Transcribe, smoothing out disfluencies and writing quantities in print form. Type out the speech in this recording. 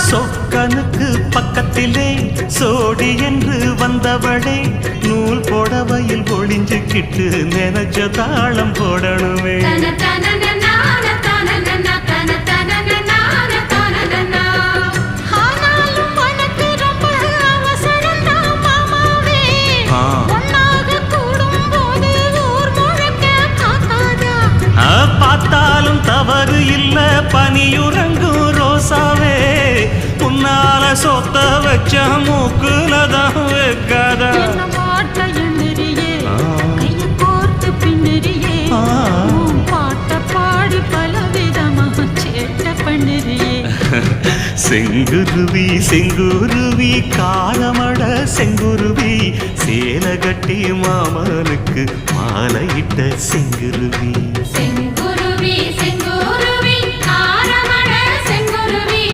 சொக்கனுக்கு பக்கத்திலே சோடி என்று வந்தவளே நூல் போடவையில் ஒளிஞ்சுக்கிட்டு நினைச்ச தாளம் போடணுமே. பார்த்தாலும் தவறு இல்ல பனியுறங்கும் ரோசாவே உன்னால சொத்த வச்ச மூக்குலதான் வைக்காதா. செங்குருவி செங்குருவி காலமட செங்குருவி சேல கட்டி மாமனுக்கு மாலையிட்ட செங்குருவி.